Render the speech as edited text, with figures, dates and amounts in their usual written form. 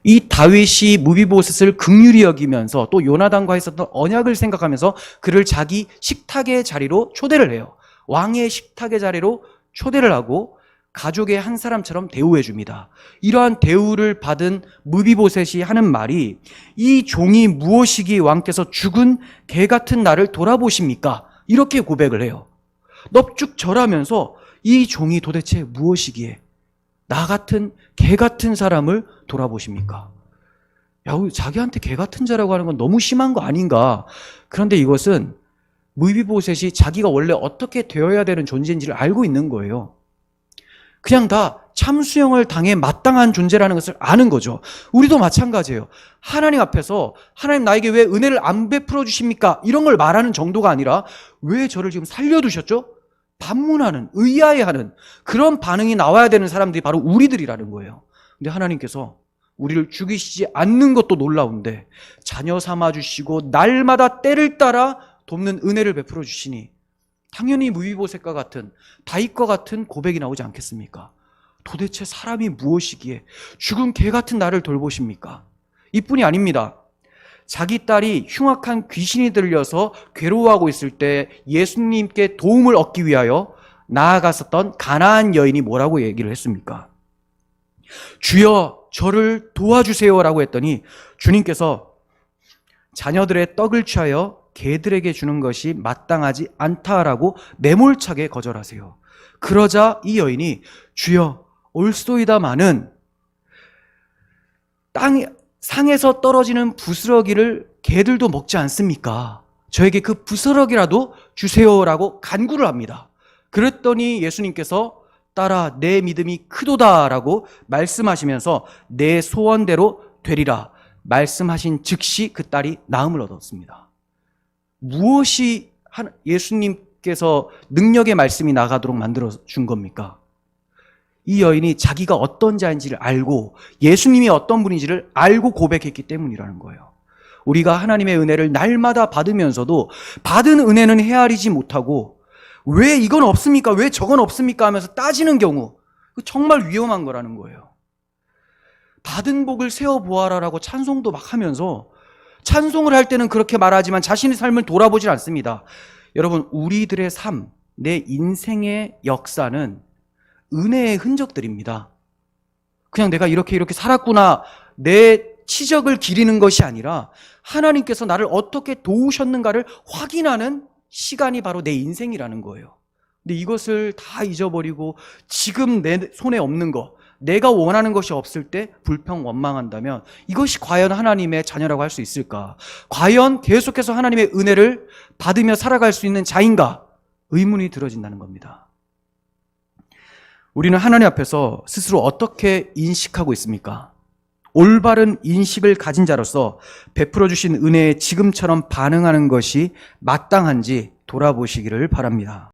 이 다윗이 무비보셋을 긍휼히 여기면서 또 요나단과 있었던 언약을 생각하면서 그를 자기 식탁의 자리로 초대를 해요. 왕의 식탁의 자리로 초대를 하고 가족의 한 사람처럼 대우해 줍니다. 이러한 대우를 받은 무비보셋이 하는 말이, 이 종이 무엇이기에 왕께서 죽은 개 같은 나를 돌아보십니까? 이렇게 고백을 해요. 넙죽절하면서 이 종이 도대체 무엇이기에 나 같은 개 같은 사람을 돌아보십니까? 야, 자기한테 개 같은 자라고 하는 건 너무 심한 거 아닌가? 그런데 이것은 무비보셋이 자기가 원래 어떻게 되어야 되는 존재인지를 알고 있는 거예요. 그냥 다 참수형을 당해 마땅한 존재라는 것을 아는 거죠. 우리도 마찬가지예요. 하나님 앞에서 하나님 나에게 왜 은혜를 안 베풀어 주십니까? 이런 걸 말하는 정도가 아니라 왜 저를 지금 살려두셨죠? 반문하는, 의아해하는 그런 반응이 나와야 되는 사람들이 바로 우리들이라는 거예요. 근데 하나님께서 우리를 죽이시지 않는 것도 놀라운데 자녀 삼아주시고 날마다 때를 따라 돕는 은혜를 베풀어 주시니 당연히 무비보셋과 같은, 다윗과 같은 고백이 나오지 않겠습니까? 도대체 사람이 무엇이기에 죽은 개 같은 나를 돌보십니까? 이뿐이 아닙니다. 자기 딸이 흉악한 귀신이 들려서 괴로워하고 있을 때 예수님께 도움을 얻기 위하여 나아갔었던 가나안 여인이 뭐라고 얘기를 했습니까? 주여 저를 도와주세요라고 했더니 주님께서 자녀들의 떡을 취하여 개들에게 주는 것이 마땅하지 않다라고 매몰차게 거절하세요. 그러자 이 여인이 주여 올소이다마는 상에서 떨어지는 부스러기를 개들도 먹지 않습니까? 저에게 그 부스러기라도 주세요라고 간구를 합니다. 그랬더니 예수님께서 딸아 내 믿음이 크도다라고 말씀하시면서 내 소원대로 되리라 말씀하신 즉시 그 딸이 나음을 얻었습니다. 무엇이 예수님께서 능력의 말씀이 나가도록 만들어 준 겁니까? 이 여인이 자기가 어떤 자인지를 알고 예수님이 어떤 분인지를 알고 고백했기 때문이라는 거예요. 우리가 하나님의 은혜를 날마다 받으면서도 받은 은혜는 헤아리지 못하고 왜 이건 없습니까? 왜 저건 없습니까? 하면서 따지는 경우, 정말 위험한 거라는 거예요. 받은 복을 세어보아라라고 찬송도 막 하면서 찬송을 할 때는 그렇게 말하지만 자신의 삶을 돌아보질 않습니다. 여러분, 우리들의 삶, 내 인생의 역사는 은혜의 흔적들입니다. 그냥 내가 이렇게 살았구나, 내 치적을 기리는 것이 아니라 하나님께서 나를 어떻게 도우셨는가를 확인하는 시간이 바로 내 인생이라는 거예요. 근데 이것을 다 잊어버리고 지금 내 손에 없는 거, 내가 원하는 것이 없을 때 불평 원망한다면 이것이 과연 하나님의 자녀라고 할 수 있을까? 과연 계속해서 하나님의 은혜를 받으며 살아갈 수 있는 자인가? 의문이 들어진다는 겁니다. 우리는 하나님 앞에서 스스로 어떻게 인식하고 있습니까? 올바른 인식을 가진 자로서 베풀어 주신 은혜에 지금처럼 반응하는 것이 마땅한지 돌아보시기를 바랍니다.